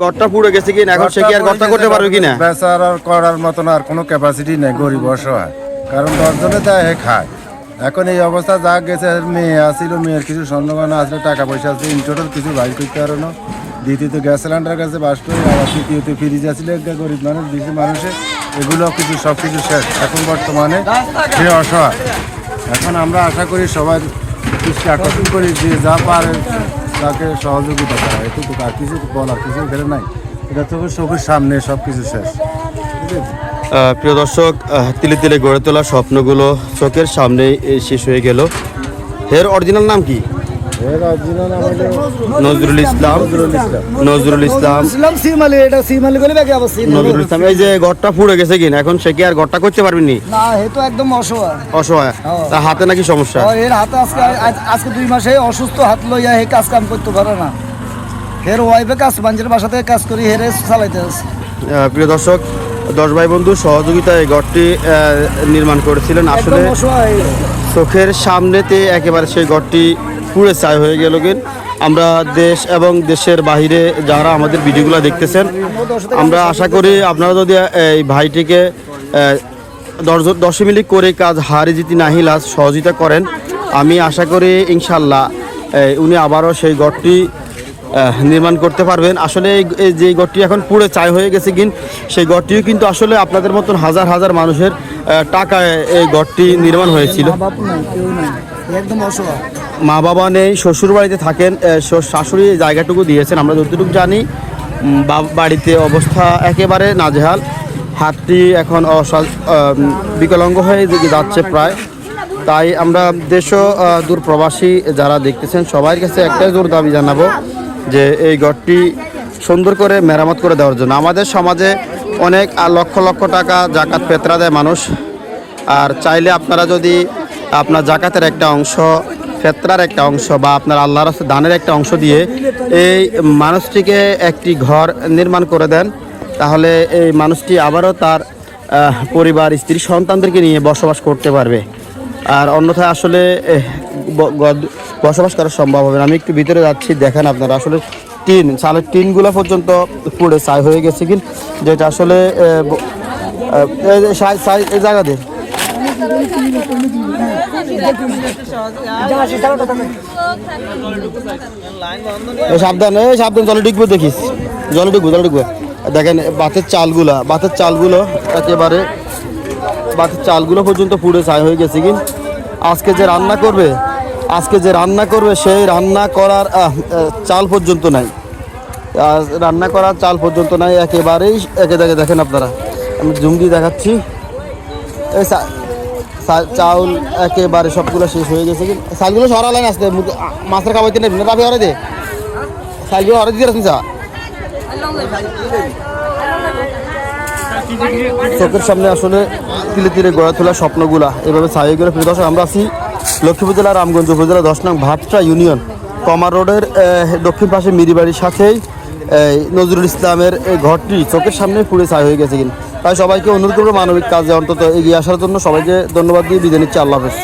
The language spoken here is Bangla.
ঘরটা পুড়ে গেছে কিনা, এখন সে কি আর ঘরটা করতে পারবে কিনা? বেচার আর করার মতন আর কোনো ক্যাপাসিটি নেই, গরিব অসহায়। কারণ 10 জনে দেয় হে খায়। এখন এই অবস্থা যা গেছে, মেয়ে আসছিল, মেয়ের কিছু স্বর্ণগয়না আসলে, টাকা পয়সা আছে, ইন টোটাল কিছু বাইর করতে পারো না। দ্বিতীয়ত গ্যাস সিলিন্ডার কাছে বাস করে, আবার তৃতীয়ত ফ্রিজ আসলে, একটা গরিব মানুষ, বেশি মানুষের এগুলো কিছু সব কিছু শেষ। এখন বর্তমানে সে অসহায়। এখন আমরা আশা করি সবাই দৃষ্টি আকর্ষণ করি যে যা পারে তাকে সহযোগিতা করা। এটুকু আর কিছু বলার কিছু এখানে নাই। এটা তো চোখের সামনে সব কিছু শেষ। ঠিক আছে। প্রিয় দর্শক, তিলে তিলে গড়ে তোলা স্বপ্নগুলো চোখের সামনে শেষ হয়ে গেল। এর অরিজিনাল নাম কি? এর অরিজিনাল আমাদের নজরুল ইসলাম। নজরুল ইসলাম। নজরুল ইসলাম। এই যে ঘরটা পুড়ে গেছে কিনা, এখন সে কি আর ঘরটা করতে পারবেনি? না, হে তো একদম অসহায়। অসহায়। তার হাতে নাকি সমস্যা? এর হাতে আজকে 2 মাসে অসুস্থ, হাত লইয়া হে কাজ কাম করতে পারে না। হের ওয়াইফে কাজ বাঞ্জের বাসা থেকে কাজ করি হেরে চালাইতে আছে। প্রিয় দর্শক, 10 ভাই বন্ধু সহযোগিতায় এই ঘরটি নির্মাণ করেছিলেন। আসলে একদম অসহায়। চোখের সামনেতে একেবারে সেই ঘরটি পুড়ে ছাই হয়ে গেল। আমরা দেশ এবং দেশের বাইরে যারা আমাদের ভিডিওগুলো দেখতেছেন, আমরা আশা করি আপনারা যদি এই ভাইটিকে 10 মিনিট করে কাজ হারি জিতি নাহিলাস সহযোগিতা করেন, আমি আশা করি ইনশাল্লাহ উনি আবারও সেই ঘরটি নির্মাণ করতে পারবেন। আসলে এই যে ঘরটি এখন পুরো ছাই হয়ে গেছে সেই ঘরটিও কিন্তু আসলে আপনাদের মতন হাজার হাজার মানুষের টাকায় এই ঘরটি নির্মাণ হয়েছিল। একদম অসহায়। মা বাবা নেই, শ্বশুর বাড়িতে থাকেন, শাশুড়ি এই জায়গাটুকু দিয়েছেন। আমরা যতটুকু জানি বাড়িতে অবস্থা একেবারে নাজেহাল। হাতটি এখন বিকলাঙ্গ হয়ে যাচ্ছে প্রায়। তাই আমরা দেশ দূর প্রবাসী যারা দেখতেছেন সবার কাছে একটাই জোর দাবি জানাবো যে এই ঘরটি সুন্দর করে মেরামত করে দেওয়ার জন্য। আমাদের সমাজে অনেক লক্ষ লক্ষ টাকা জাকাত ফেতরা দেয় মানুষ। আর চাইলে আপনারা যদি আপনার জাকাতের একটা অংশ, ফেতরার একটা অংশ বা আপনার আল্লাহর রাস্তায় দানের একটা অংশ দিয়ে এই মানুষটিকে একটি ঘর নির্মাণ করে দেন, তাহলে এই মানুষটি আবারও তার পরিবার, স্ত্রী, সন্তানদেরকে নিয়ে বসবাস করতে পারবে। আর অন্যথায় আসলে বসবাস করা সম্ভব হবে না। আমি একটু ভিতরে যাচ্ছি, দেখেন আপনারা আসলে চালের টিনগুলো পর্যন্ত পুড়ে ছাই হয়ে গেছে যেটা আসলে এই জায়গা দিয়ে সাবধান জলে ঢুকবো, দেখিস জলে ঢুকবো। দেখেন বাতের চালগুলো একেবারে পর্যন্ত পুড়ে ছাই হয়ে গেছে। আজকে যে রান্না করবে সেই রান্না করার চাল পর্যন্ত নাই। একেবারেই একে জায়গায় দেখেন আপনারা, আমি জুম দিয়ে দেখাচ্ছি। এই চাউল একেবারে সবগুলো শেষ হয়ে গেছে। চালগুলো সরালেন আসতে মাছের খাবাইতে নেবেন রাফি হরে দে, চালগুলো হরে দিয়ে রাখুন। চোখের সামনে আসলে তিলে তিলে গড়ে তোলা স্বপ্নগুলা এভাবে ছাই করে ফিরে। দর্শক, আমরা আছি লক্ষ্মীপুর জেলা রামগঞ্জ উপজেলা 10 নং ভাটরা ইউনিয়ন কমার রোডের দক্ষিণ পাশে মিরিবাড়ির সাথেই নজরুল ইসলামের এই ঘরটি চোখের সামনে পুড়ে ছাই হয়ে গেছে। তাই সবাইকে অনুরোধ করবো মানবিক কাজে অন্তত এগিয়ে আসার জন্য। সবাইকে ধন্যবাদ দিয়ে বিদায় নিচ্ছি। আল্লাহ হাফেজ।